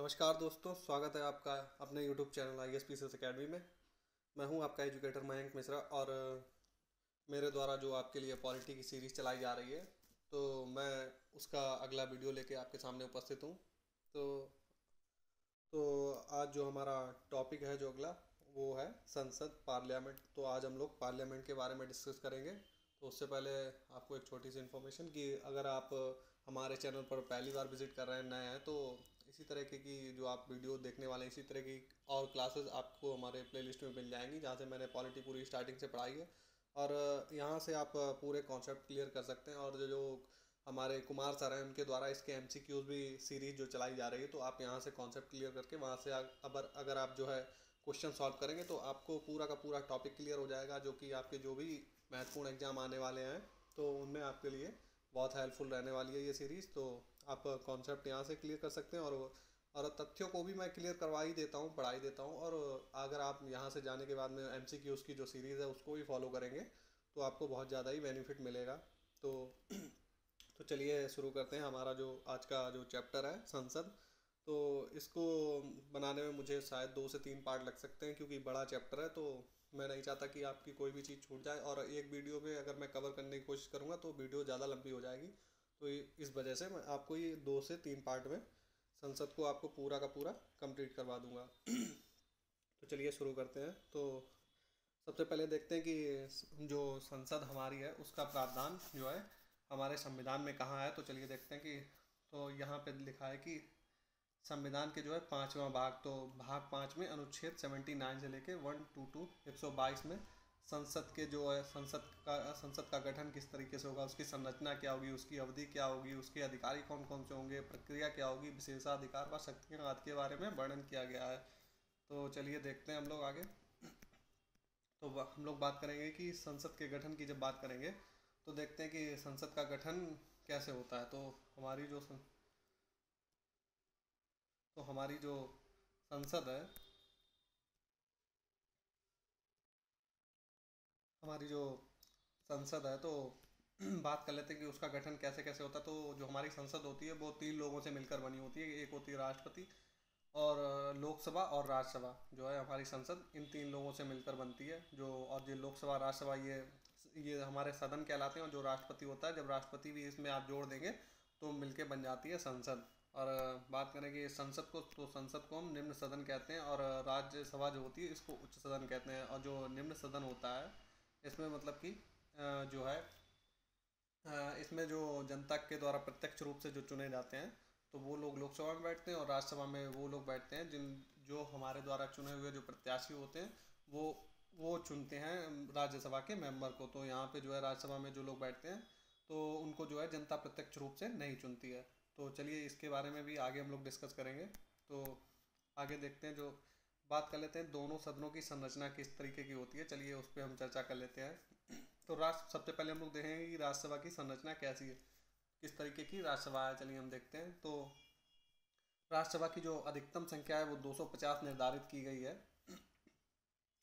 नमस्कार दोस्तों, स्वागत है आपका अपने YouTube चैनल ISPCS अकेडमी में। मैं हूं आपका एजुकेटर मयंक मिश्रा और मेरे द्वारा जो आपके लिए पॉलिटी की सीरीज़ चलाई जा रही है, तो मैं उसका अगला वीडियो लेके आपके सामने उपस्थित हूं। तो तो आज जो हमारा टॉपिक है, जो अगला, वो है संसद, पार्लियामेंट। तो आज हम लोग पार्लियामेंट के बारे में डिस्कस करेंगे। तो उससे पहले आपको एक छोटी सी इन्फॉर्मेशन कि अगर आप हमारे चैनल पर पहली बार विजिट कर रहे हैं, नए हैं, तो इसी तरह की जो आप वीडियो देखने वाले हैं, इसी तरह की और क्लासेस आपको हमारे प्लेलिस्ट में मिल जाएंगी, जहाँ से मैंने पॉलिटी पूरी स्टार्टिंग से पढ़ाई है। और यहाँ से आप पूरे कॉन्सेप्ट क्लियर कर सकते हैं। और जो जो हमारे कुमार सर हैं, उनके द्वारा इसके MCQs भी सीरीज जो चलाई जा रही है, तो आप यहाँ से कॉन्सेप्ट क्लियर करके वहाँ से अगर आप जो है क्वेश्चन सॉल्व करेंगे, तो आपको पूरा का पूरा टॉपिक क्लियर हो जाएगा, जो कि आपके जो भी महत्वपूर्ण एग्जाम आने वाले हैं, तो उनमें आपके लिए बहुत हेल्पफुल रहने वाली है ये सीरीज़। तो आप कॉन्सेप्ट यहाँ से क्लियर कर सकते हैं, और तथ्यों को भी मैं क्लियर करवा ही देता हूँ, पढ़ा ही देता हूँ। और अगर आप यहाँ से जाने के बाद में MCQs की जो सीरीज़ है उसको भी फॉलो करेंगे, तो आपको बहुत ज़्यादा ही बेनिफिट मिलेगा। तो तो चलिए शुरू करते हैं हमारा जो आज का जो चैप्टर है, संसद। तो इसको बनाने में मुझे शायद 2 से 3 पार्ट लग सकते हैं, क्योंकि बड़ा चैप्टर है। तो मैं नहीं चाहता कि आपकी कोई भी चीज़ छूट जाए, और एक वीडियो में अगर मैं कवर करने की कोशिश करूँगा तो वीडियो ज़्यादा लंबी हो जाएगी। तो इस वजह से मैं आपको ये 2 से 3 पार्ट में संसद को आपको पूरा का पूरा कंप्लीट करवा दूंगा। तो चलिए शुरू करते हैं। तो सबसे पहले देखते हैं कि जो संसद हमारी है, उसका प्रावधान जो है हमारे संविधान में कहाँ है। तो चलिए देखते हैं कि, तो यहाँ पे लिखा है कि संविधान के जो है 5वां भाग, तो भाग 5 में अनुच्छेद 79 से लेके 122 122 में संसद के जो है संसद का गठन किस तरीके से होगा, उसकी संरचना क्या होगी, उसकी अवधि क्या होगी, उसके अधिकारी कौन कौन से होंगे, प्रक्रिया क्या होगी, विशेषाधिकार व शक्तियाँ आदि के बारे में वर्णन किया गया है। तो चलिए देखते हैं हम लोग आगे। तो हम लोग बात करेंगे कि संसद के गठन की जब बात करेंगे, तो देखते हैं कि संसद का गठन कैसे होता है। तो हमारी जो संसद है, हमारी जो संसद है, तो बात कर लेते हैं कि उसका गठन कैसे कैसे होता है। तो जो हमारी संसद होती है, वो 3 लोगों से मिलकर बनी होती है। एक होती है राष्ट्रपति, और लोकसभा और राज्यसभा जो है हमारी संसद, इन 3 लोगों से मिलकर बनती है। और जो लोकसभा राज्यसभा, ये हमारे सदन कहलाते हैं। और जो राष्ट्रपति होता है, जब राष्ट्रपति भी इसमें आप जोड़ देंगे तो मिलके बन जाती है संसद। और बात करें कि संसद को, तो संसद को हम निम्न सदन कहते हैं, और राज्यसभा जो होती है इसको उच्च सदन कहते हैं। और जो निम्न सदन होता है, इसमें मतलब कि जो है इसमें जो जनता के द्वारा प्रत्यक्ष रूप से जो चुने जाते हैं, तो वो लोग लोकसभा में बैठते हैं, और राज्यसभा में वो लोग बैठते हैं जो हमारे द्वारा चुने हुए जो प्रत्याशी होते हैं, वो वो चुनते हैं राज्यसभा के मेंबर को। तो यहाँ पे जो है राज्यसभा में जो लोग बैठते हैं, तो उनको जो है जनता प्रत्यक्ष रूप से नहीं चुनती है। तो चलिए इसके बारे में भी आगे हम लोग डिस्कस करेंगे। तो आगे देखते हैं, जो बात कर लेते हैं दोनों सदनों की संरचना किस तरीके की होती है। चलिए उस पर हम चर्चा कर लेते हैं। तो राष्ट्र सबसे पहले हम लोग देखेंगे कि राज्यसभा की संरचना कैसी है, किस तरीके की राज्यसभा है। चलिए हम देखते हैं। तो राज्यसभा की जो अधिकतम संख्या है, वो 250 निर्धारित की गई है।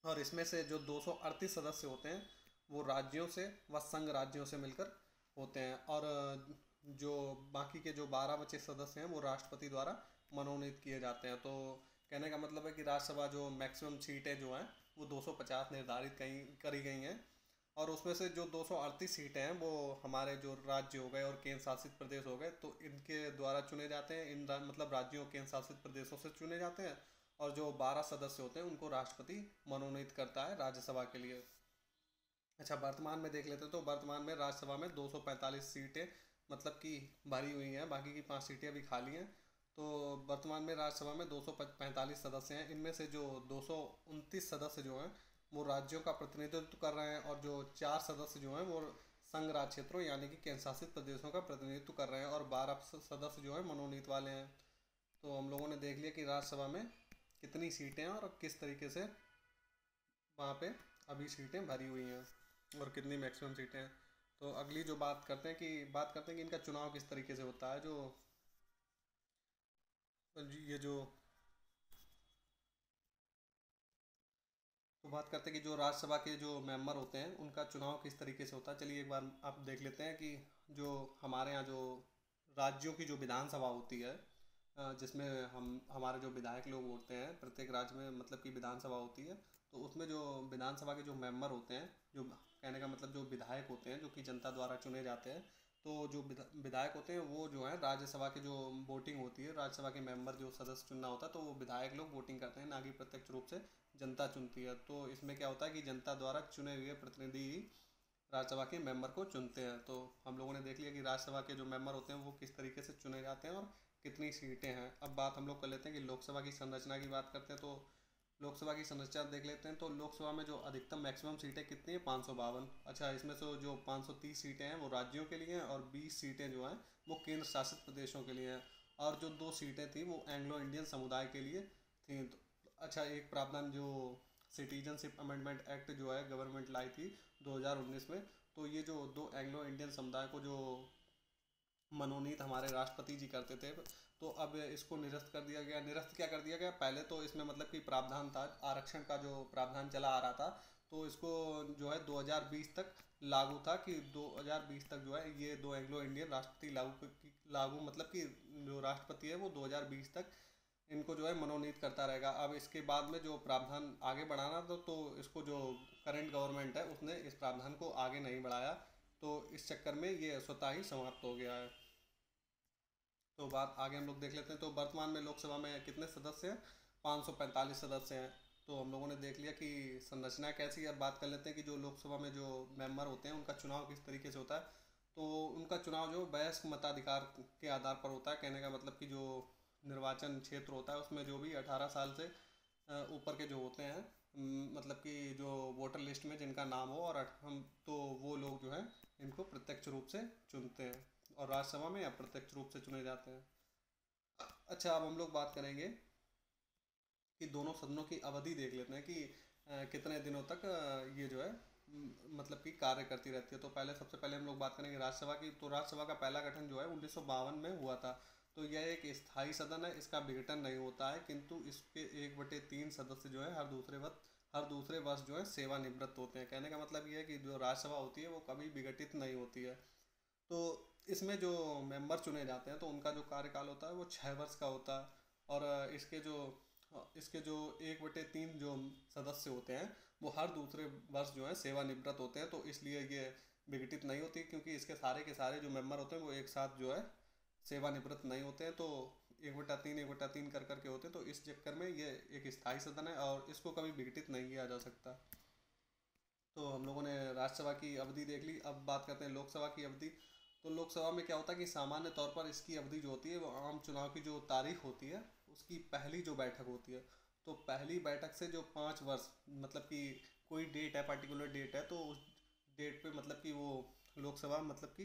और इसमें से जो 238 सदस्य होते हैं, वो राज्यों से व संघ राज्यों से मिलकर होते हैं। और जो बाकी के जो 12 बचे सदस्य हैं, वो राष्ट्रपति द्वारा मनोनीत किए जाते हैं। तो कहने का मतलब है कि राज्यसभा जो मैक्सिमम सीटें जो हैं, वो 250 निर्धारित करी गई हैं। और उसमें से जो 238 सीटें हैं, वो हमारे जो राज्य हो गए और केंद्र शासित प्रदेश हो गए, तो इनके द्वारा चुने जाते हैं। मतलब राज्यों केंद्र शासित प्रदेशों से चुने जाते हैं। और जो 12 सदस्य होते हैं, उनको राष्ट्रपति मनोनीत करता है राज्यसभा के लिए। अच्छा, वर्तमान में देख लेते हैं। तो वर्तमान में राज्यसभा में 245 सीटें मतलब कि भरी हुई हैं, बाकी की 5 सीटें अभी खाली हैं। तो वर्तमान में राज्यसभा में 245 सदस्य हैं। इनमें से जो 229 सदस्य जो हैं, वो राज्यों का प्रतिनिधित्व कर रहे हैं, और जो 4 सदस्य जो हैं, वो संघ राज्य क्षेत्रों यानी कि केंद्र शासित प्रदेशों का प्रतिनिधित्व कर रहे हैं, और 12 सदस्य जो हैं मनोनीत वाले हैं। तो हम लोगों ने देख लिया कि राज्यसभा में कितनी सीटें हैं, और किस तरीके से वहाँ पे अभी सीटें भरी हुई हैं, और कितनी मैक्सिमम सीटें हैं। तो अगली जो बात करते हैं कि इनका चुनाव किस तरीके से होता है। जो ये जो तो बात करते हैं कि जो राज्यसभा के जो मेंबर होते हैं, उनका चुनाव किस तरीके से होता है। चलिए एक बार आप देख लेते हैं कि जो हमारे यहाँ जो राज्यों की जो विधानसभा होती है, जिसमें हम हमारे जो विधायक लोग होते हैं प्रत्येक राज्य में, मतलब कि विधानसभा होती है, तो उसमें जो विधानसभा के जो मेंबर होते हैं, जो कहने का मतलब जो विधायक होते हैं जो कि जनता द्वारा चुने जाते हैं, तो जो विधायक होते हैं वो जो है राज्यसभा के जो वोटिंग होती है, राज्यसभा के मेंबर जो सदस्य चुनना होता है, तो वो विधायक लोग वोटिंग करते हैं, ना कि प्रत्यक्ष रूप से जनता चुनती है। तो इसमें क्या होता है कि जनता द्वारा चुने हुए प्रतिनिधि ही राज्यसभा के मेंबर को चुनते हैं। तो हम लोगों ने देख लिया कि राज्यसभा के जो मेंबर होते हैं वो किस तरीके से चुने जाते हैं और कितनी सीटें हैं। अब बात हम लोग कर लेते हैं कि लोकसभा की संरचना की बात करते हैं। तो लोकसभा की संरचना देख लेते हैं। तो लोकसभा में जो अधिकतम मैक्सिमम सीटें कितनी है, 552। अच्छा, इसमें से जो 530 सीटें हैं वो राज्यों के लिए हैं और 20 सीटें जो हैं वो केंद्र शासित प्रदेशों के लिए हैं। और जो 2 सीटें थी वो एंग्लो इंडियन समुदाय के लिए थी। तो अच्छा, एक प्रावधान जो सिटीजनशिप अमेंडमेंट एक्ट जो है गवर्नमेंट लाई थी 2019 में, तो ये जो 2 एंग्लो इंडियन समुदाय को जो मनोनीत हमारे राष्ट्रपति जी करते थे, तो अब इसको निरस्त कर दिया गया। निरस्त क्या कर दिया गया, पहले तो इसमें मतलब कि प्रावधान था, आरक्षण का जो प्रावधान चला आ रहा था, तो इसको जो है 2020 तक लागू था कि 2020 तक जो है ये 2 एंग्लो इंडियन राष्ट्रपति लागू मतलब कि जो राष्ट्रपति है वो 2020 तक इनको जो है मनोनीत करता रहेगा। अब इसके बाद में जो प्रावधान आगे बढ़ाना था, तो इसको जो करंट गवर्नमेंट है उसने इस प्रावधान को आगे नहीं बढ़ाया, तो इस चक्कर में ये स्वतः ही समाप्त हो गया है। तो बात आगे हम लोग देख लेते हैं। तो वर्तमान में लोकसभा में कितने सदस्य हैं, 545 सदस्य हैं। तो हम लोगों ने देख लिया कि संरचना कैसी है। अब बात कर लेते हैं कि जो लोकसभा में जो मेंबर होते हैं उनका चुनाव किस तरीके से होता है। तो उनका चुनाव जो वयस्क मताधिकार के आधार पर होता है। कहने का मतलब कि जो निर्वाचन क्षेत्र होता है उसमें जो भी 18 साल से ऊपर के जो होते हैं, मतलब कि जो वोटर लिस्ट में जिनका नाम हो, और हम तो वो लोग जो है इनको प्रत्यक्ष रूप से चुनते हैं और राज्यसभा में अप्रत्यक्ष रूप से चुने जाते हैं। अच्छा, अब हम लोग बात करेंगे कि दोनों सदनों की अवधि देख लेते हैं कि कितने दिनों तक ये जो है मतलब कि कार्य करती रहती है। तो पहले सबसे पहले हम लोग बात करेंगे राज्यसभा की। तो राज्यसभा का पहला गठन जो है 1952 में हुआ था। तो यह एक स्थायी सदन है, इसका विघटन नहीं होता है, किंतु इसके 1/3 सदस्य जो है हर दूसरे वर्ष जो है सेवानिवृत्त होते हैं। कहने का मतलब ये है कि जो राज्यसभा होती है वो कभी विघटित नहीं होती है। तो इसमें जो मेंबर चुने जाते हैं तो उनका जो कार्यकाल होता है वो 6 वर्ष का होता है। और इसके जो 1/3 जो सदस्य होते हैं वो हर दूसरे वर्ष जो है सेवानिवृत्त होते हैं। तो इसलिए ये विघटित नहीं होती, क्योंकि इसके सारे जो मेंबर होते हैं वो एक साथ जो है सेवानिवृत्त नहीं होते हैं। तो 1/3 कर करके होते हैं। तो इस चक्कर में ये एक स्थायी सदन है और इसको कभी विघटित नहीं किया जा सकता। तो हम लोगों ने राज्यसभा की अवधि देख ली। अब बात करते हैं लोकसभा की अवधि। तो लोकसभा में क्या होता है कि सामान्य तौर पर इसकी अवधि जो होती है वो आम चुनाव की जो तारीख होती है उसकी पहली जो बैठक होती है, तो पहली बैठक से जो 5 वर्ष, मतलब कि कोई डेट है, पर्टिकुलर डेट है, तो उस डेट पे मतलब कि वो लोकसभा मतलब कि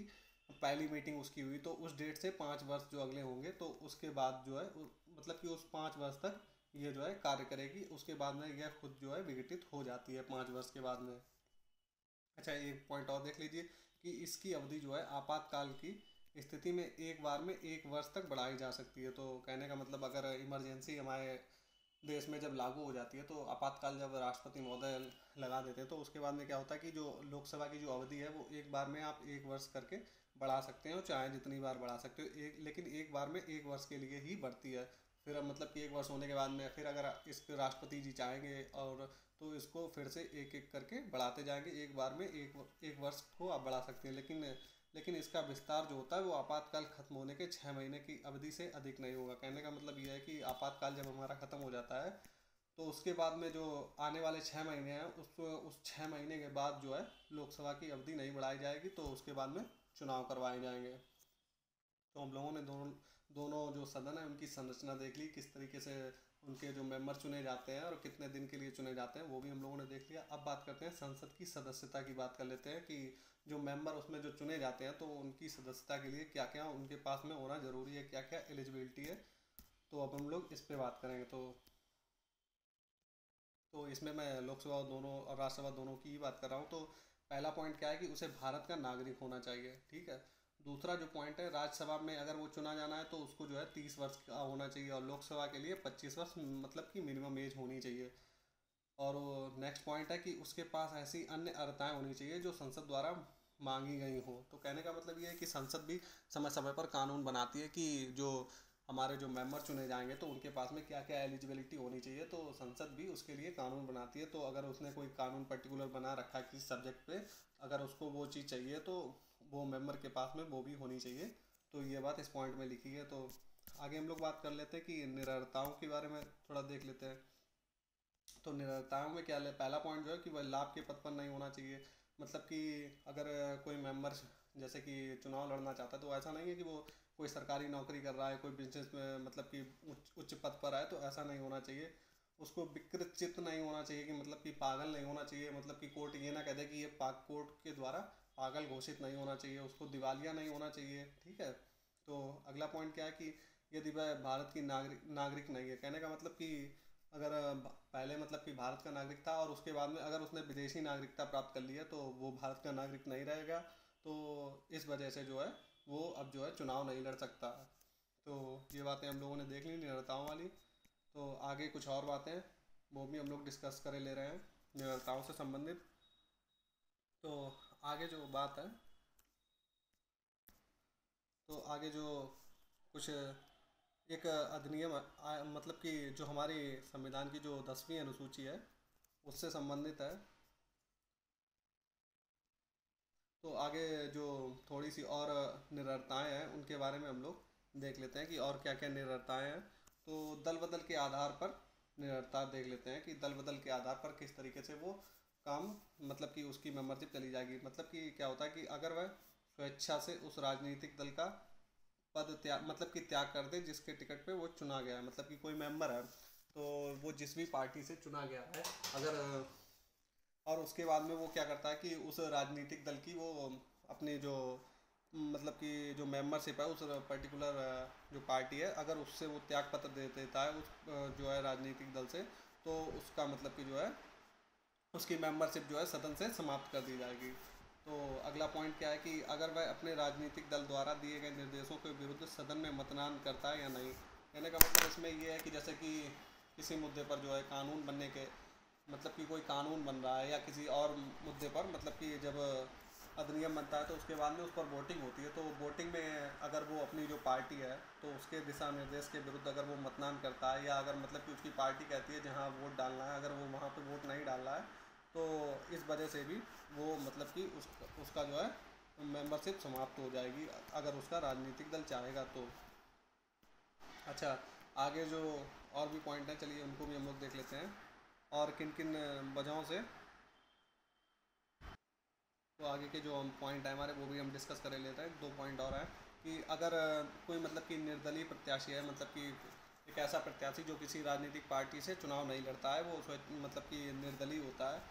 पहली मीटिंग उसकी हुई, तो उस डेट से 5 वर्ष जो अगले होंगे, तो उसके बाद जो है मतलब कि उस 5 वर्ष तक ये जो है कार्य करेगी। उसके बाद में यह खुद जो है विघटित हो जाती है 5 वर्ष के बाद में। अच्छा, एक पॉइंट और देख लीजिए कि इसकी अवधि जो है आपातकाल की स्थिति में एक बार में 1 वर्ष तक बढ़ाई जा सकती है। तो कहने का मतलब अगर इमरजेंसी हमारे देश में जब लागू हो जाती है, तो आपातकाल जब राष्ट्रपति महोदय लगा देते हैं, तो उसके बाद में क्या होता है कि जो लोकसभा की जो अवधि है वो एक बार में आप 1 वर्ष करके बढ़ा सकते हैं, और चाहे जितनी बार बढ़ा सकते हो, लेकिन एक बार में 1 वर्ष के लिए ही बढ़ती है। फिर अब मतलब कि 1 वर्ष होने के बाद में फिर अगर इस राष्ट्रपति जी चाहेंगे और तो इसको फिर से एक एक करके बढ़ाते जाएंगे। एक बार में एक वर्ष को आप बढ़ा सकते हैं, लेकिन इसका विस्तार जो होता है वो आपातकाल खत्म होने के 6 महीने की अवधि से अधिक नहीं होगा। कहने का मतलब यह है कि आपातकाल जब हमारा खत्म हो जाता है, तो उसके बाद में जो आने वाले 6 महीने हैं उस 6 महीने के बाद जो है लोकसभा की अवधि नहीं बढ़ाई जाएगी, तो उसके बाद में चुनाव करवाए जाएंगे। तो हम लोगों ने दोनों दोनों जो सदन है उनकी संरचना देख ली, किस तरीके से उनके जो मेंबर चुने जाते हैं और कितने दिन के लिए चुने जाते हैं, वो भी हम लोगों ने देख लिया। अब बात करते हैं संसद की सदस्यता की। बात कर लेते हैं कि जो मेंबर उसमें जो चुने जाते हैं तो उनकी सदस्यता के लिए क्या क्या उनके पास में होना ज़रूरी है, क्या क्या एलिजिबिलिटी है। तो अब हम लोग इस पे बात करेंगे। तो इसमें मैं लोकसभा दोनों और राज्यसभा दोनों की ही बात कर रहा हूँ। तो पहला पॉइंट क्या है कि उसे भारत का नागरिक होना चाहिए, ठीक है। दूसरा जो पॉइंट है, राज्यसभा में अगर वो चुना जाना है तो उसको जो है 30 वर्ष का होना चाहिए, और लोकसभा के लिए 25 वर्ष मतलब कि मिनिमम एज होनी चाहिए। और नेक्स्ट पॉइंट है कि उसके पास ऐसी अन्य अर्हताएं होनी चाहिए जो संसद द्वारा मांगी गई हो। तो कहने का मतलब ये है कि संसद भी समय समय पर कानून बनाती है कि जो हमारे जो मेंबर चुने जाएंगे तो उनके पास में क्या क्या एलिजिबिलिटी होनी चाहिए, तो संसद भी उसके लिए कानून बनाती है। तो अगर उसने कोई कानून पर्टिकुलर बना रखा है किसी सब्जेक्ट पे, अगर उसको वो चीज़ चाहिए तो वो मेंबर के पास में वो भी होनी चाहिए। तो ये बात इस पॉइंट में लिखी है। तो आगे हम लोग बात कर लेते हैं कि निरर्ताओं के बारे में थोड़ा देख लेते हैं। तो निरर्ताओं में क्या है, पहला पॉइंट जो है कि वह लाभ के पद पर नहीं होना चाहिए। मतलब कि अगर कोई मेंबर जैसे कि चुनाव लड़ना चाहता है तो ऐसा नहीं है कि वो कोई सरकारी नौकरी कर रहा है, कोई बिजनेस में मतलब कि उच्च पद पर आए, तो ऐसा नहीं होना चाहिए। उसको विकृत चित्त नहीं होना चाहिए, कि मतलब कि पागल नहीं होना चाहिए, मतलब कि कोर्ट ये ना कह दे कि ये पाक कोर्ट के द्वारा पागल घोषित नहीं होना चाहिए, उसको दिवालिया नहीं होना चाहिए। ठीक है। तो अगला पॉइंट क्या है कि यदि वह भारत की नागरिक नहीं है, कहने का मतलब कि अगर पहले मतलब कि भारत का नागरिक था और उसके बाद में अगर उसने विदेशी नागरिकता प्राप्त कर ली है तो वो भारत का नागरिक नहीं रहेगा। तो इस वजह से जो है वो अब जो है चुनाव नहीं लड़ सकता। तो ये बातें हम लोगों ने देख ली निरताओं वाली। तो आगे कुछ और बातें वो भी हम लोग डिस्कस करे ले रहे हैं निरताओं से संबंधित। तो आगे जो बात है, तो आगे जो कुछ एक अधिनियम मतलब कि जो हमारी संविधान की जो 10वीं अनुसूची है उससे संबंधित है। तो आगे जो थोड़ी सी और निरर्ताएँ हैं उनके बारे में हम लोग देख लेते हैं कि और क्या क्या निरर्ताएँ हैं। तो दल बदल के आधार पर निरर्ता देख लेते हैं कि दल बदल के आधार पर किस तरीके से वो काम मतलब कि उसकी मेंबरशिप चली जाएगी। मतलब कि क्या होता है कि अगर वह स्वेच्छा से उस राजनीतिक दल का पद त्याग मतलब कि त्याग कर दे जिसके टिकट पे वो चुना गया है। मतलब कि कोई मेंबर है तो वो जिस भी पार्टी से चुना गया है, अगर और उसके बाद में वो क्या करता है कि उस राजनीतिक दल की वो अपनी जो मतलब कि जो मेंबरशिप है उस पर्टिकुलर जो पार्टी है, अगर उससे वो त्याग पत्र दे देता है उस जो है राजनीतिक दल से, तो उसका मतलब कि जो है उसकी मेंबरशिप जो है सदन से समाप्त कर दी जाएगी। तो अगला पॉइंट क्या है कि अगर वह अपने राजनीतिक दल द्वारा दिए गए निर्देशों के विरुद्ध सदन में मतदान करता है या नहीं। कहने का मतलब इसमें ये है कि जैसे कि किसी मुद्दे पर जो है कानून बनने के मतलब कि कोई कानून बन रहा है या किसी और मुद्दे पर मतलब कि जब अधिनियम बनता है तो उसके बाद में उस पर वोटिंग होती है। तो वोटिंग में अगर वो अपनी जो पार्टी है तो उसके दिशा निर्देश के विरुद्ध अगर वो मतदान करता है, या अगर मतलब कि उसकी पार्टी कहती है जहाँ वोट डालना है अगर वो वहाँ पे वोट नहीं डाल रहा है, तो इस वजह से भी वो मतलब कि उसका जो है मेंबरशिप समाप्त हो जाएगी अगर उसका राजनीतिक दल चाहेगा तो। अच्छा, आगे जो और भी पॉइंट हैं चलिए उनको भी हम लोग देख लेते हैं और किन किन वजहों से। तो आगे के जो हम पॉइंट है हमारे वो भी हम डिस्कस कर लेते हैं। दो पॉइंट और हैं कि अगर कोई मतलब कि निर्दलीय प्रत्याशी है, मतलब कि एक ऐसा प्रत्याशी जो किसी राजनीतिक पार्टी से चुनाव नहीं लड़ता है, वो मतलब कि निर्दलीय होता है।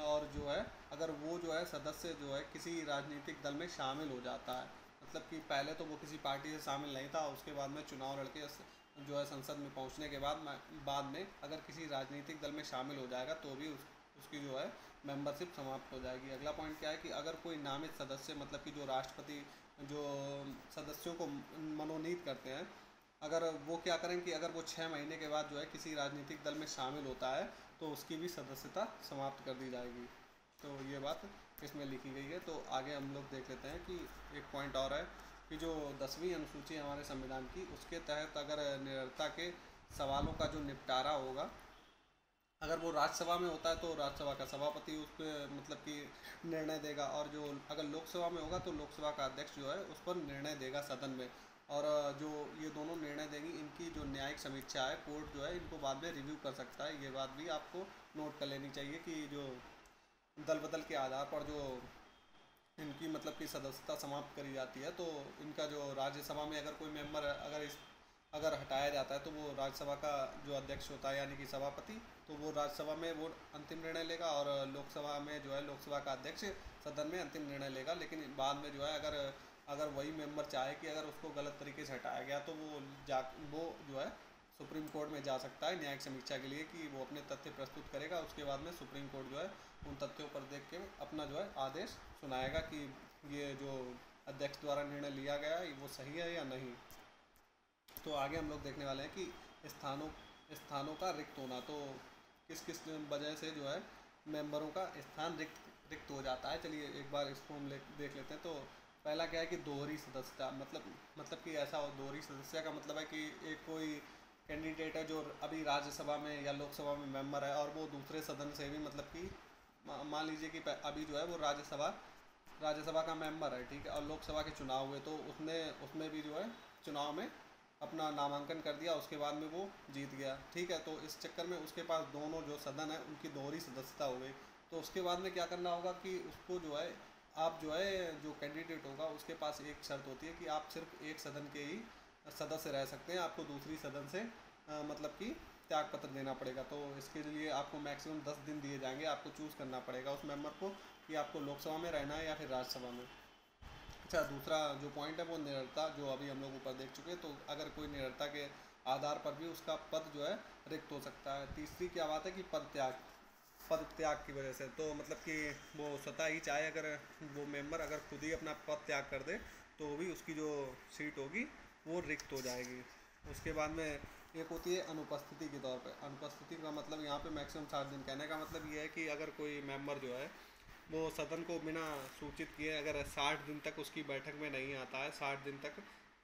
और जो है अगर वो जो है सदस्य जो है किसी राजनीतिक दल में शामिल हो जाता है, मतलब कि पहले तो वो किसी पार्टी से शामिल नहीं था, उसके बाद में चुनाव लड़के जो है संसद में पहुंचने के बाद में अगर किसी राजनीतिक दल में शामिल हो जाएगा तो भी उसकी जो है मेंबरशिप समाप्त हो जाएगी। अगला पॉइंट क्या है कि अगर कोई नामित सदस्य मतलब कि जो राष्ट्रपति जो सदस्यों को मनोनीत करते हैं, अगर वो क्या करें कि अगर वो 6 महीने के बाद जो है किसी राजनीतिक दल में शामिल होता है तो उसकी भी सदस्यता समाप्त कर दी जाएगी। तो ये बात इसमें लिखी गई है। तो आगे हम लोग देख लेते हैं कि एक पॉइंट और है कि जो 10वीं अनुसूची है हमारे संविधान की, उसके तहत अगर निरर्ता के सवालों का जो निपटारा होगा, अगर वो राज्यसभा में होता है तो राज्यसभा का सभापति उस पर मतलब कि निर्णय देगा, और जो अगर लोकसभा में होगा तो लोकसभा का अध्यक्ष जो है उस पर निर्णय देगा सदन में। और जो ये दोनों निर्णय देंगी, इनकी जो न्यायिक समीक्षा है कोर्ट जो है इनको बाद में रिव्यू कर सकता है। ये बात भी आपको नोट कर लेनी चाहिए कि जो दल बदल के आधार पर जो इनकी मतलब कि सदस्यता समाप्त करी जाती है, तो इनका जो राज्यसभा में अगर कोई मेंबर अगर हटाया जाता है तो वो राज्यसभा का जो अध्यक्ष होता है यानी कि सभापति, तो वो राज्यसभा में वो अंतिम निर्णय लेगा, और लोकसभा में जो है लोकसभा का अध्यक्ष सदन में अंतिम निर्णय लेगा। लेकिन बाद में जो है अगर अगर वही मेंबर चाहे कि अगर उसको गलत तरीके से हटाया गया तो वो जो है सुप्रीम कोर्ट में जा सकता है न्यायिक समीक्षा के लिए, कि वो अपने तथ्य प्रस्तुत करेगा। उसके बाद में सुप्रीम कोर्ट जो है उन तथ्यों पर देख के अपना जो है आदेश सुनाएगा कि ये जो अध्यक्ष द्वारा निर्णय लिया गया है वो सही है या नहीं। तो आगे हम लोग देखने वाले हैं कि स्थानों स्थानों का रिक्त होना। तो किस किस वजह से जो है मेंबरों का स्थान रिक्त रिक्त हो जाता है। चलिए एक बार इसको हम देख लेते हैं। तो पहला क्या है कि दोहरी सदस्यता, मतलब कि ऐसा हो, दोहरी सदस्यता का मतलब है कि एक कोई कैंडिडेट है जो अभी राज्यसभा में या लोकसभा में मेंबर है और वो दूसरे सदन से भी, मतलब कि मान लीजिए कि अभी जो है वो राज्यसभा का मेंबर है, ठीक है, और लोकसभा के चुनाव हुए तो उसने उसमें भी जो है चुनाव में अपना नामांकन कर दिया, उसके बाद में वो जीत गया, ठीक है। तो इस चक्कर में उसके पास दोनों जो सदन है उनकी दोहरी सदस्यता हो गई। तो उसके बाद में क्या करना होगा कि उसको जो है, आप जो है जो कैंडिडेट होगा उसके पास एक शर्त होती है कि आप सिर्फ एक सदन के ही सदस्य रह सकते हैं, आपको दूसरी सदन से मतलब कि त्याग पत्र देना पड़ेगा। तो इसके लिए आपको मैक्सिमम 10 दिन दिए जाएंगे, आपको चूज़ करना पड़ेगा उस मेंबर को कि आपको लोकसभा में रहना है या फिर राज्यसभा में। अच्छा, दूसरा जो पॉइंट है वो निरर्ता, जो अभी हम लोग ऊपर देख चुके हैं। तो अगर कोई निरर्ता के आधार पर भी उसका पद जो है रिक्त हो सकता है। तीसरी क्या बात है कि पद त्याग की वजह से, तो मतलब कि वो स्वतः ही चाहे, अगर वो मेंबर अगर खुद ही अपना पद त्याग कर दे तो भी उसकी जो सीट होगी वो रिक्त हो जाएगी। उसके बाद में एक होती है अनुपस्थिति के तौर पे। अनुपस्थिति का मतलब यहाँ पे मैक्सिमम 60 दिन, कहने का मतलब ये है कि अगर कोई मेंबर जो है वो सदन को बिना सूचित किए अगर 60 दिन तक उसकी बैठक में नहीं आता है, 60 दिन तक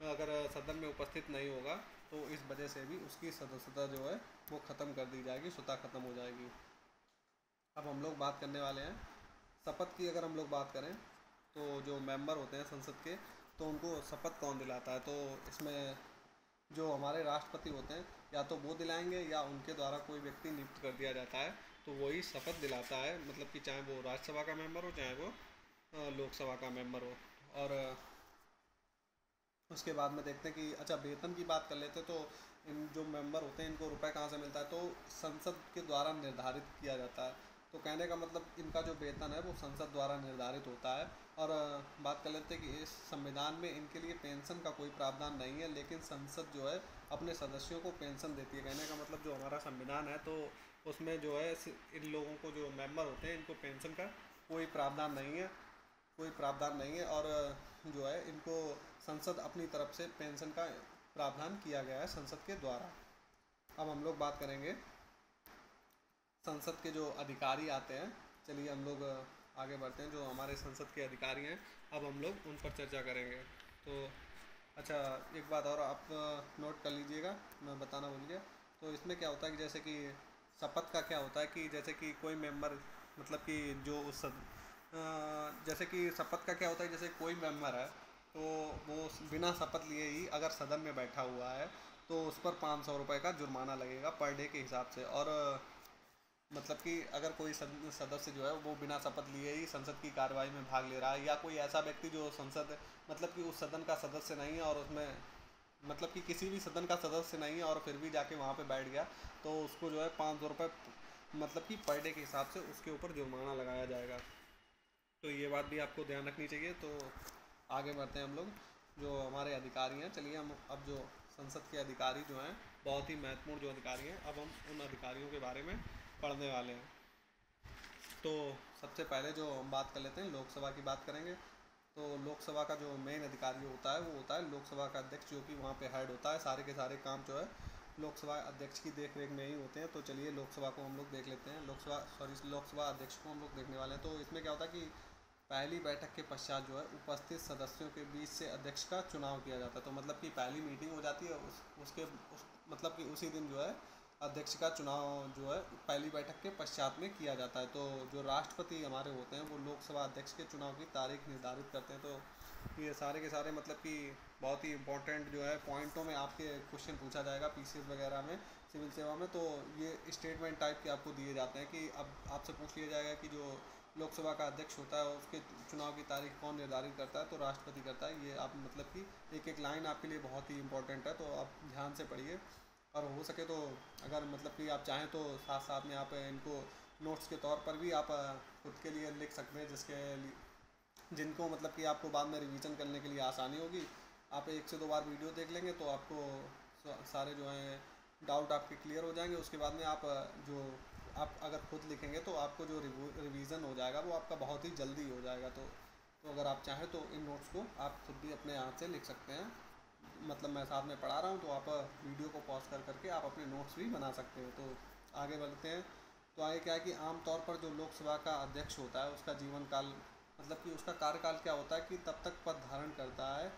अगर सदन में उपस्थित नहीं होगा, तो इस वजह से भी उसकी सदस्यता जो है वो ख़त्म कर दी जाएगी, स्वतः ख़त्म हो जाएगी। अब हम लोग बात करने वाले हैं शपथ की। अगर हम लोग बात करें तो जो मेंबर होते हैं संसद के, तो उनको शपथ कौन दिलाता है? तो इसमें जो हमारे राष्ट्रपति होते हैं या तो वो दिलाएंगे या उनके द्वारा कोई व्यक्ति नियुक्त कर दिया जाता है, तो वही शपथ दिलाता है, मतलब कि चाहे वो राज्यसभा का मेंबर हो चाहे वो लोकसभा का मेंबर हो। और उसके बाद में देखते हैं कि अच्छा, वेतन की बात कर लेते हैं। तो इन जो मेंबर होते हैं इनको रुपए कहाँ से मिलता है? तो संसद के द्वारा निर्धारित किया जाता है। तो कहने का मतलब इनका जो वेतन है वो संसद द्वारा निर्धारित होता है। और बात कर लेते हैं कि इस संविधान में इनके लिए पेंशन का कोई प्रावधान नहीं है, लेकिन संसद जो है अपने सदस्यों को पेंशन देती है। कहने का मतलब जो हमारा संविधान है तो उसमें जो है इन लोगों को, जो मेंबर होते हैं, इनको पेंशन का कोई प्रावधान नहीं है, कोई प्रावधान नहीं है। और जो है इनको संसद अपनी तरफ से पेंशन का प्रावधान किया गया है संसद के द्वारा। अब हम लोग बात करेंगे संसद के जो अधिकारी आते हैं। चलिए हम लोग आगे बढ़ते हैं। जो हमारे संसद के अधिकारी हैं अब हम लोग उन पर चर्चा करेंगे। तो अच्छा, एक बात और आप नोट कर लीजिएगा, मैं बताना भूल गया। तो इसमें क्या होता है कि जैसे कि शपथ का क्या होता है कि जैसे कि कोई मेंबर, मतलब कि जो जैसे कि शपथ का क्या होता है, जैसे कोई मेंबर है तो वो बिना शपथ लिए ही अगर सदन में बैठा हुआ है तो उस पर 500 रुपये का जुर्माना लगेगा पर डे के हिसाब से। और मतलब कि अगर कोई सदस्य जो है वो बिना शपथ लिए ही संसद की कार्रवाई में भाग ले रहा है, या कोई ऐसा व्यक्ति जो संसद, मतलब कि उस सदन का सदस्य नहीं है और उसमें, मतलब कि किसी भी सदन का सदस्य नहीं है और फिर भी जाके वहाँ पे बैठ गया, तो उसको जो है 500 रुपये, मतलब कि पर डे के हिसाब से उसके ऊपर जुर्माना लगाया जाएगा। तो ये बात भी आपको ध्यान रखनी चाहिए। तो आगे बढ़ते हैं हम लोग, जो हमारे अधिकारी हैं। चलिए हम अब जो संसद के अधिकारी जो हैं, बहुत ही महत्वपूर्ण जो अधिकारी हैं, अब हम उन अधिकारियों के बारे में पढ़ने वाले हैं। तो सबसे पहले जो हम बात कर लेते हैं, लोकसभा की बात करेंगे। तो लोकसभा का जो मेन अधिकारी होता है वो होता है लोकसभा का अध्यक्ष, जो कि वहाँ पे हेड होता है। सारे के सारे काम जो है लोकसभा अध्यक्ष की देख रेख में ही होते हैं। तो चलिए लोकसभा को हम लोग देख लेते हैं, लोकसभा अध्यक्ष को हम लोग देखने वाले हैं। तो इसमें क्या होता है कि पहली बैठक के पश्चात जो है उपस्थित सदस्यों के बीच से अध्यक्ष का चुनाव किया जाता है। तो मतलब कि पहली मीटिंग हो जाती है, मतलब कि उसी दिन जो है अध्यक्ष का चुनाव जो है पहली बैठक के पश्चात में किया जाता है। तो जो राष्ट्रपति हमारे होते हैं वो लोकसभा अध्यक्ष के चुनाव की तारीख निर्धारित करते हैं। तो ये सारे के सारे मतलब कि बहुत ही इंपॉर्टेंट जो है पॉइंटों में आपके क्वेश्चन पूछा जाएगा पीसीएस वगैरह में, सिविल सेवा में। तो ये स्टेटमेंट टाइप के आपको दिए जाते हैं कि अब आपसे पूछ लिया जाएगा कि जो लोकसभा का अध्यक्ष होता है उसके चुनाव की तारीख कौन निर्धारित करता है? तो राष्ट्रपति करता है। ये आप मतलब कि एक एक लाइन आपके लिए बहुत ही इंपॉर्टेंट है, तो आप ध्यान से पढ़िए। और हो सके तो अगर मतलब कि आप चाहें तो साथ साथ में आप इनको नोट्स के तौर पर भी आप खुद के लिए लिख सकते हैं, जिनको मतलब कि आपको बाद में रिवीजन करने के लिए आसानी होगी। आप 1 से 2 बार वीडियो देख लेंगे तो आपको सारे जो हैं डाउट आपके क्लियर हो जाएंगे। उसके बाद में आप जो आप अगर खुद लिखेंगे तो आपको जो रिवीजन हो जाएगा वो आपका बहुत ही जल्दी हो जाएगा। तो अगर आप चाहें तो इन नोट्स को आप खुद भी अपने हाथ से लिख सकते हैं। मतलब मैं साथ में पढ़ा रहा हूँ तो आप वीडियो को पॉज कर करके आप अपने नोट्स भी बना सकते हो। तो आगे बढ़ते हैं। तो आगे क्या है कि आमतौर पर जो लोकसभा का अध्यक्ष होता है उसका जीवन काल मतलब कि उसका कार्यकाल क्या होता है कि तब तक पद धारण करता है।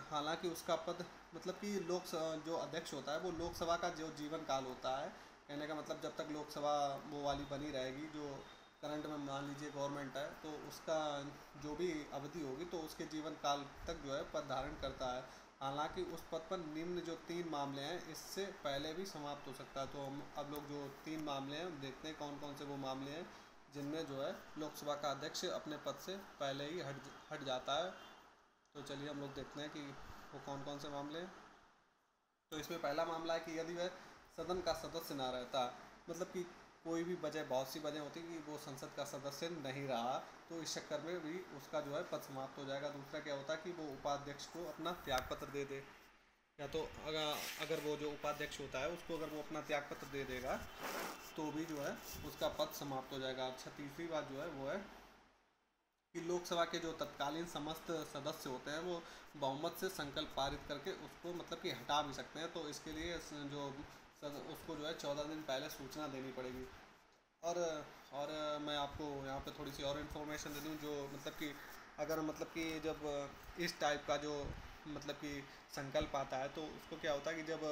हालांकि उसका पद मतलब कि जो अध्यक्ष होता है वो लोकसभा का जो जीवन काल होता है, कहने का मतलब जब तक लोकसभा वो वाली बनी रहेगी, जो करंट में मान लीजिए गवर्नमेंट है, तो उसका जो भी अवधि होगी तो उसके जीवन काल तक जो है पद धारण करता है। हालांकि उस पद पर निम्न जो 3 मामले हैं इससे पहले भी समाप्त हो सकता है। तो हम अब लोग जो 3 मामले हैं देखते हैं कौन कौन से वो मामले हैं जिनमें जो है लोकसभा का अध्यक्ष अपने पद से पहले ही हट हट जाता है। तो चलिए हम लोग देखते हैं कि वो कौन कौन से मामले हैं। तो इसमें पहला मामला है कि यदि वह सदन का सदस्य ना रहता, मतलब कि कोई भी वजह, बहुत सी वजह होती है कि वो संसद का सदस्य नहीं रहा, तो इस चक्कर में भी उसका जो है पद समाप्त हो जाएगा। दूसरा क्या होता है कि वो उपाध्यक्ष को अपना त्यागपत्र दे दे, या तो अगर वो जो उपाध्यक्ष होता है उसको अगर वो अपना त्यागपत्र दे देगा तो भी जो है उसका पद समाप्त हो जाएगा। अच्छा, तीसरी बात जो है वो है कि लोकसभा के जो तत्कालीन समस्त सदस्य होते हैं वो बहुमत से संकल्प पारित करके उसको मतलब कि हटा भी सकते हैं। तो इसके लिए जो उसको जो है 14 दिन पहले सूचना देनी पड़ेगी। और और मैं आपको यहाँ पे थोड़ी सी और इन्फॉर्मेशन दे दूँ, जो मतलब कि अगर मतलब कि जब इस टाइप का जो मतलब कि संकल्प आता है तो उसको क्या होता है कि जब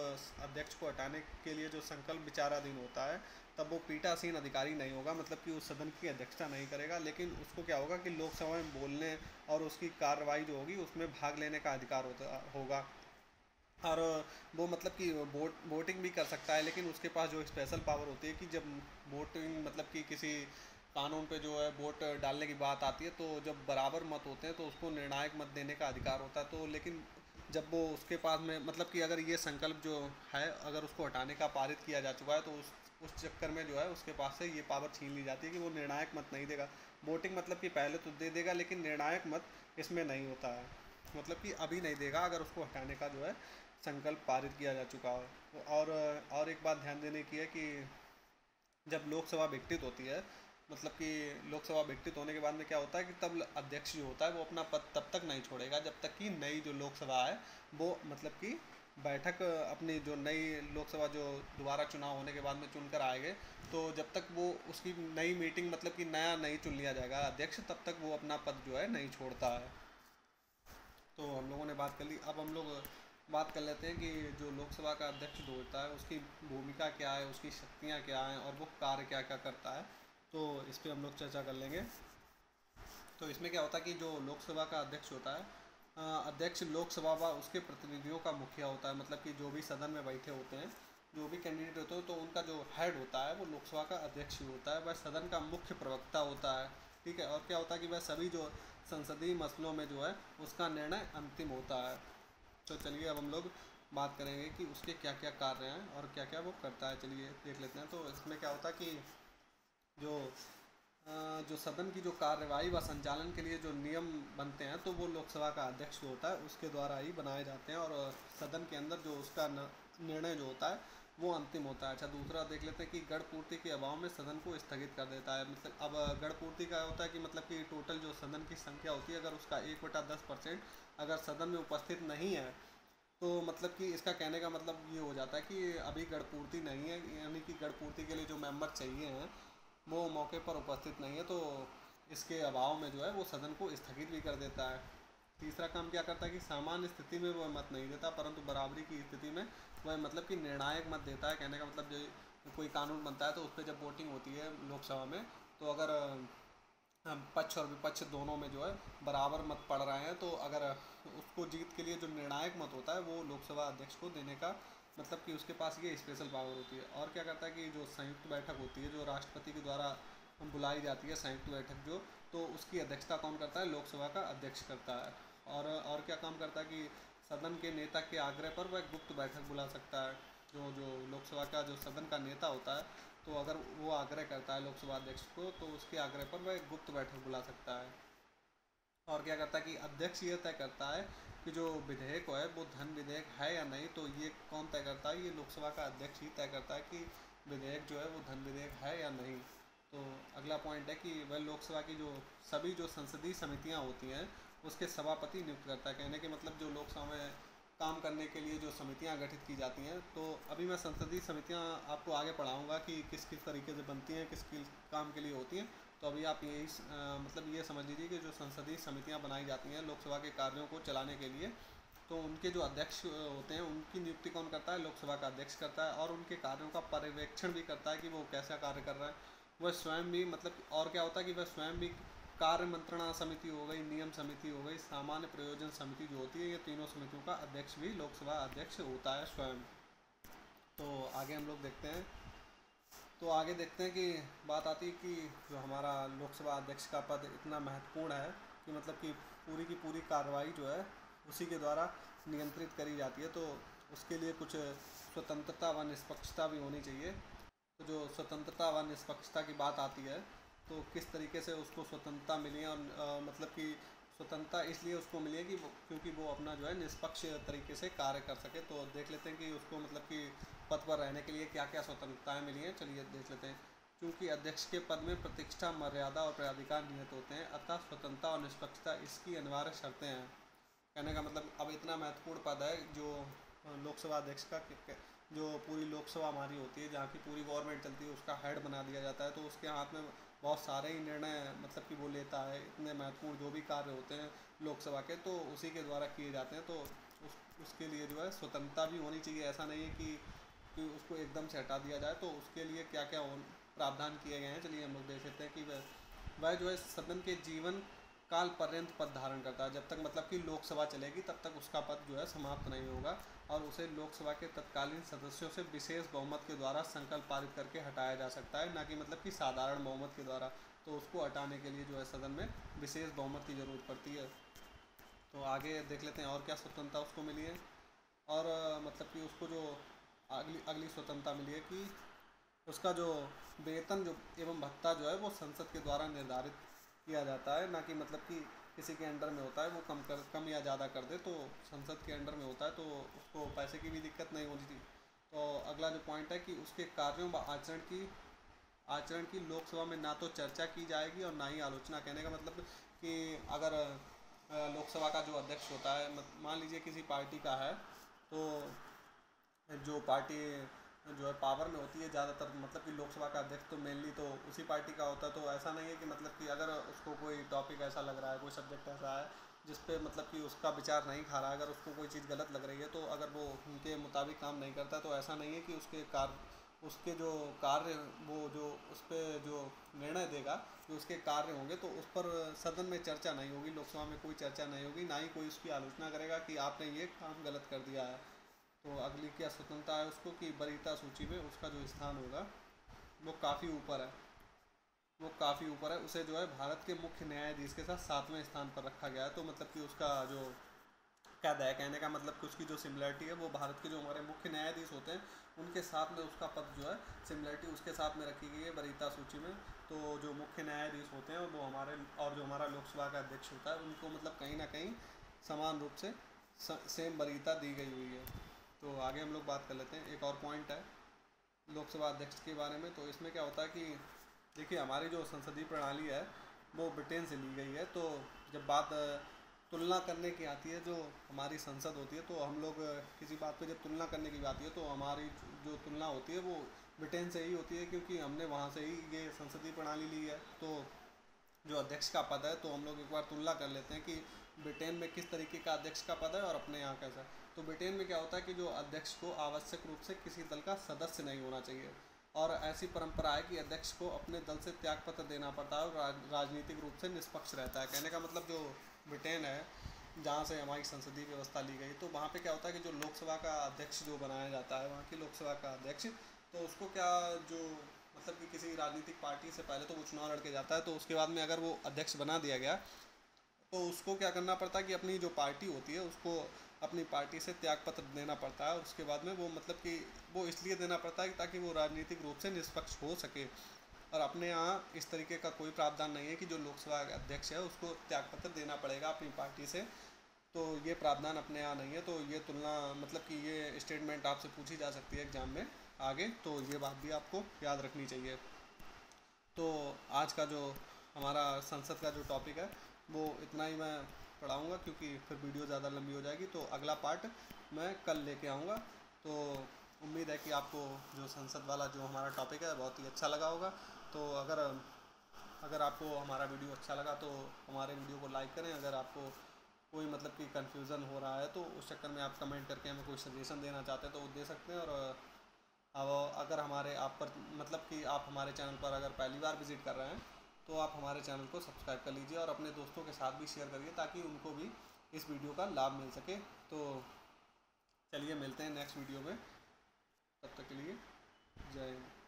अध्यक्ष को हटाने के लिए जो संकल्प विचाराधीन होता है तब वो पीठासीन अधिकारी नहीं होगा, मतलब कि उस सदन की अध्यक्षता नहीं करेगा, लेकिन उसको क्या होगा कि लोकसभा में बोलने और उसकी कार्रवाई जो होगी उसमें भाग लेने का अधिकार होगा। और वो मतलब कि वोटिंग भी कर सकता है, लेकिन उसके पास जो स्पेशल पावर होती है कि जब वोटिंग मतलब कि किसी कानून पे जो है वोट डालने की बात आती है तो जब बराबर मत होते हैं तो उसको निर्णायक मत देने का अधिकार होता है। तो लेकिन जब वो उसके पास में मतलब कि अगर ये संकल्प जो है अगर उसको हटाने का पारित किया जा चुका है तो उस चक्कर में जो है उसके पास से ये पावर छीन ली जाती है कि वो निर्णायक मत नहीं देगा। वोटिंग मतलब कि पहले तो दे देगा लेकिन निर्णायक मत इसमें नहीं होता है, मतलब कि अभी नहीं देगा अगर उसको हटाने का जो है संकल्प पारित किया जा चुका हो। और एक बात ध्यान देने की है कि जब लोकसभा विघटित होती है, मतलब कि लोकसभा विघटित होने के बाद में क्या होता है कि तब अध्यक्ष जो होता है वो अपना पद तब तक नहीं छोड़ेगा जब तक कि नई जो लोकसभा है वो मतलब कि बैठक अपनी जो नई लोकसभा जो दोबारा चुनाव होने के बाद में चुनकर आएंगे, तो जब तक वो उसकी नई मीटिंग मतलब कि नया नहीं चुन लिया जाएगा अध्यक्ष, तब तक वो अपना पद जो है नहीं छोड़ता है। तो हम लोगों ने बात कर ली, अब हम लोग बात कर लेते हैं कि जो लोकसभा का अध्यक्ष जो होता है उसकी भूमिका क्या है, उसकी शक्तियाँ क्या हैं और वो कार्य क्या क्या करता है। तो इस पर हम लोग चर्चा कर लेंगे। तो इसमें क्या होता है कि जो लोकसभा का अध्यक्ष होता है, अध्यक्ष लोकसभा व उसके प्रतिनिधियों का मुखिया होता है, मतलब कि जो भी सदन में बैठे होते हैं, जो भी कैंडिडेट होते हैं तो उनका जो हेड होता है वो लोकसभा का अध्यक्ष ही होता है, वह सदन का मुख्य प्रवक्ता होता है। ठीक है, और क्या होता है कि वह सभी जो संसदीय मसलों में जो है उसका निर्णय अंतिम होता है। तो चलिए अब हम लोग बात करेंगे कि उसके क्या क्या कार्य हैं और क्या क्या वो करता है, चलिए देख लेते हैं। तो इसमें क्या होता है कि जो जो सदन की जो कार्यवाही व संचालन के लिए जो नियम बनते हैं तो वो लोकसभा का अध्यक्ष जो होता है उसके द्वारा ही बनाए जाते हैं, और सदन के अंदर जो उसका निर्णय जो होता है वो अंतिम होता है। अच्छा, दूसरा देख लेते हैं कि गण पूर्ति के अभाव में सदन को स्थगित कर देता है। मतलब अब गण पूर्ति का होता है कि मतलब कि टोटल जो सदन की संख्या होती है अगर उसका 1/10% अगर सदन में उपस्थित नहीं है तो मतलब कि इसका कहने का मतलब ये हो जाता है कि अभी गणपूर्ति नहीं है, यानी कि गणपूर्ति के लिए जो मेंबर चाहिए हैं वो मौके पर उपस्थित नहीं है, तो इसके अभाव में जो है वो सदन को स्थगित भी कर देता है। तीसरा काम क्या करता है कि सामान्य स्थिति में वह मत नहीं देता, परंतु बराबरी की स्थिति में वह मतलब कि निर्णायक मत देता है। कहने का मतलब जो कोई कानून बनता है तो उस पर जब वोटिंग होती है लोकसभा में, तो अगर पक्ष और विपक्ष दोनों में जो है बराबर मत पड़ रहे हैं तो अगर उसको जीत के लिए जो निर्णायक मत होता है वो लोकसभा अध्यक्ष को देने का मतलब कि उसके पास ये स्पेशल पावर होती है। और क्या करता है कि जो संयुक्त बैठक होती है जो राष्ट्रपति के द्वारा बुलाई जाती है संयुक्त बैठक जो, तो उसकी अध्यक्षता कौन करता है? लोकसभा का अध्यक्ष करता है। और क्या काम करता है कि सदन के नेता के आग्रह पर वह गुप्त बैठक बुला सकता है। जो जो लोकसभा का जो सदन का नेता होता है तो अगर वो आग्रह करता है लोकसभा अध्यक्ष को तो उसके आग्रह पर वह गुप्त बैठक बुला सकता है। और क्या करता है कि अध्यक्ष ये तय करता है कि जो विधेयक है वो धन विधेयक है या नहीं, तो ये कौन तय करता है? ये लोकसभा का अध्यक्ष ही तय करता है कि विधेयक जो है वो धन विधेयक है या नहीं। तो अगला पॉइंट है कि वह लोकसभा की जो सभी जो संसदीय समितियां होती हैं उसके सभापति नियुक्त करता है। कहने के मतलब जो लोकसभा में काम करने के लिए जो समितियां गठित की जाती हैं, तो अभी मैं संसदीय समितियां आपको आगे पढ़ाऊंगा कि किस किस तरीके से बनती हैं, किस किस काम के लिए होती हैं। तो अभी आप यही मतलब ये समझ लीजिए कि जो संसदीय समितियां बनाई जाती हैं लोकसभा के कार्यों को चलाने के लिए, तो उनके जो अध्यक्ष होते हैं उनकी नियुक्ति कौन करता है? लोकसभा का अध्यक्ष करता है, और उनके कार्यों का पर्यवेक्षण भी करता है कि वो कैसा कार्य कर रहा है। वह स्वयं भी मतलब, और क्या होता है कि वह स्वयं भी कार्य मंत्रणा समिति हो गई, नियम समिति हो गई, सामान्य प्रयोजन समिति जो होती है, ये तीनों समितियों का अध्यक्ष भी लोकसभा अध्यक्ष होता है स्वयं। तो आगे हम लोग देखते हैं। तो आगे देखते हैं कि बात आती है कि जो हमारा लोकसभा अध्यक्ष का पद इतना महत्वपूर्ण है कि मतलब कि की पूरी कार्रवाई जो है उसी के द्वारा नियंत्रित करी जाती है। तो उसके लिए कुछ स्वतंत्रता व निष्पक्षता भी होनी चाहिए। तो जो स्वतंत्रता व निष्पक्षता की बात आती है, तो किस तरीके से उसको स्वतंत्रता मिली है, और मतलब कि स्वतंत्रता इसलिए उसको मिली है कि क्योंकि वो अपना जो है निष्पक्ष तरीके से कार्य कर सके। तो देख लेते हैं कि उसको मतलब कि पद पर रहने के लिए क्या क्या स्वतंत्रताएं मिली हैं। चलिए देख लेते हैं। क्योंकि अध्यक्ष के पद में प्रतिष्ठा, मर्यादा और प्राधिकार निहित होते हैं, अतः स्वतंत्रता और निष्पक्षता इसकी अनिवार्य शर्तें हैं। कहने का मतलब अब इतना महत्वपूर्ण पद है जो लोकसभा अध्यक्ष का, जो पूरी लोकसभा हमारी होती है, जहाँ की पूरी गवर्नमेंट चलती है, उसका हेड बना दिया जाता है। तो उसके हाथ में बहुत सारे ही निर्णय मतलब कि वो लेता है। इतने महत्वपूर्ण जो भी कार्य होते हैं लोकसभा के, तो उसी के द्वारा किए जाते हैं। तो उसके लिए जो है स्वतंत्रता भी होनी चाहिए। ऐसा नहीं है कि उसको एकदम से हटा दिया जाए। तो उसके लिए क्या क्या प्रावधान किए गए हैं, चलिए हम लोग देख लेते हैं कि वह जो है सदन के जीवन काल पर्यंत पद धारण करता है। जब तक मतलब कि लोकसभा चलेगी तब तक उसका पद जो है समाप्त नहीं होगा, और उसे लोकसभा के तत्कालीन सदस्यों से विशेष बहुमत के द्वारा संकल्प पारित करके हटाया जा सकता है, ना कि मतलब कि साधारण बहुमत के द्वारा। तो उसको हटाने के लिए जो है सदन में विशेष बहुमत की ज़रूरत पड़ती है। तो आगे देख लेते हैं और क्या स्वतंत्रता उसको मिली है। और मतलब कि उसको जो अगली अगली स्वतंत्रता मिली है कि उसका जो वेतन जो एवं भत्ता जो है वो संसद के द्वारा निर्धारित किया जाता है, ना कि मतलब कि किसी के अंडर में होता है वो कम या ज़्यादा कर दे। तो संसद के अंडर में होता है, तो उसको पैसे की भी दिक्कत नहीं होती थी। तो अगला जो पॉइंट है कि उसके कार्यों व आचरण की लोकसभा में ना तो चर्चा की जाएगी और ना ही आलोचना। कहने का मतलब कि अगर लोकसभा का जो अध्यक्ष होता है, मान लीजिए किसी पार्टी का है, तो जो पार्टी जो है पावर में होती है ज़्यादातर, मतलब कि लोकसभा का अध्यक्ष तो मेनली तो उसी पार्टी का होता है। तो ऐसा नहीं है कि मतलब कि अगर उसको कोई टॉपिक ऐसा लग रहा है, कोई सब्जेक्ट ऐसा है जिस पे मतलब कि उसका विचार नहीं खा रहा है, अगर उसको कोई चीज़ गलत लग रही है, तो अगर वो उनके मुताबिक काम नहीं करता, तो ऐसा नहीं है कि उसके जो कार्य, वो जो उस पर जो निर्णय देगा, जो उसके कार्य होंगे, तो उस पर सदन में चर्चा नहीं होगी, लोकसभा में कोई चर्चा नहीं होगी, ना ही कोई उसकी आलोचना करेगा कि आपने ये काम गलत कर दिया है। तो अगली क्या स्वतंत्रता है उसको कि वरीयता सूची में उसका जो स्थान होगा वो काफ़ी ऊपर है। वो काफ़ी ऊपर है, उसे जो है भारत के मुख्य न्यायाधीश के साथ 7वें स्थान पर रखा गया है। तो मतलब कि उसका जो कहता है, कहने का मतलब कि उसकी जो सिमिलरिटी है वो भारत के जो हमारे मुख्य न्यायाधीश होते हैं उनके साथ में उसका पद जो है सिमिलरिटी उसके साथ में रखी गई है वरीयता सूची में। तो जो मुख्य न्यायाधीश होते हैं वो हमारे, और जो हमारा लोकसभा का अध्यक्ष होता है, उनको मतलब कहीं ना कहीं समान रूप से सेम वरीयता दी गई हुई है। तो आगे हम लोग बात कर लेते हैं। एक और पॉइंट है लोकसभा अध्यक्ष के बारे में। तो इसमें क्या होता है कि देखिए हमारी जो संसदीय प्रणाली है वो ब्रिटेन से ली गई है। तो जब बात तुलना करने की आती है, जो हमारी संसद होती है, तो हम लोग किसी बात पे जब तुलना करने की आती है तो हमारी जो तुलना होती है वो ब्रिटेन से ही होती है, क्योंकि हमने वहाँ से ही ये संसदीय प्रणाली ली है। तो जो अध्यक्ष का पद है, तो हम लोग एक बार तुलना कर लेते हैं कि ब्रिटेन में किस तरीके का अध्यक्ष का पद है और अपने यहाँ कैसा है। तो ब्रिटेन में क्या होता है कि जो अध्यक्ष को आवश्यक रूप से किसी दल का सदस्य नहीं होना चाहिए, और ऐसी परंपरा है कि अध्यक्ष को अपने दल से त्यागपत्र देना पड़ता है और राजनीतिक रूप से निष्पक्ष रहता है। कहने का मतलब जो ब्रिटेन है जहाँ से हमारी संसदीय व्यवस्था ली गई, तो वहाँ पे क्या होता है कि जो लोकसभा का अध्यक्ष जो बनाया जाता है, वहाँ की लोकसभा का अध्यक्ष, तो उसको क्या जो मतलब कि किसी राजनीतिक पार्टी से पहले तो वो चुनाव लड़के जाता है, तो उसके बाद में अगर वो अध्यक्ष बना दिया गया तो उसको क्या करना पड़ता है कि अपनी जो पार्टी होती है उसको अपनी पार्टी से त्यागपत्र देना पड़ता है। और उसके बाद में वो मतलब कि वो इसलिए देना पड़ता है ताकि वो राजनीतिक रूप से निष्पक्ष हो सके। और अपने यहाँ इस तरीके का कोई प्रावधान नहीं है कि जो लोकसभा अध्यक्ष है उसको त्यागपत्र देना पड़ेगा अपनी पार्टी से। तो ये प्रावधान अपने यहाँ नहीं है। तो ये तुलना मतलब कि ये स्टेटमेंट आपसे पूछी जा सकती है एग्जाम में आगे, तो ये बात भी आपको याद रखनी चाहिए। तो आज का जो हमारा संसद का जो टॉपिक है वो इतना ही मैं पढ़ाऊँगा, क्योंकि फिर वीडियो ज़्यादा लंबी हो जाएगी। तो अगला पार्ट मैं कल लेके आऊँगा। तो उम्मीद है कि आपको जो संसद वाला जो हमारा टॉपिक है बहुत ही अच्छा लगा होगा। तो अगर अगर आपको हमारा वीडियो अच्छा लगा तो हमारे वीडियो को लाइक करें। अगर आपको कोई मतलब कि कन्फ्यूज़न हो रहा है तो उस चक्कर में आप कमेंट करके हमें कोई सजेशन देना चाहते हैं तो वो दे सकते हैं। और अब अगर हमारे आप पर मतलब कि आप हमारे चैनल पर अगर पहली बार विज़िट कर रहे हैं तो आप हमारे चैनल को सब्सक्राइब कर लीजिए और अपने दोस्तों के साथ भी शेयर करिए ताकि उनको भी इस वीडियो का लाभ मिल सके। तो चलिए मिलते हैं नेक्स्ट वीडियो में, तब तक के लिए जय हिंद।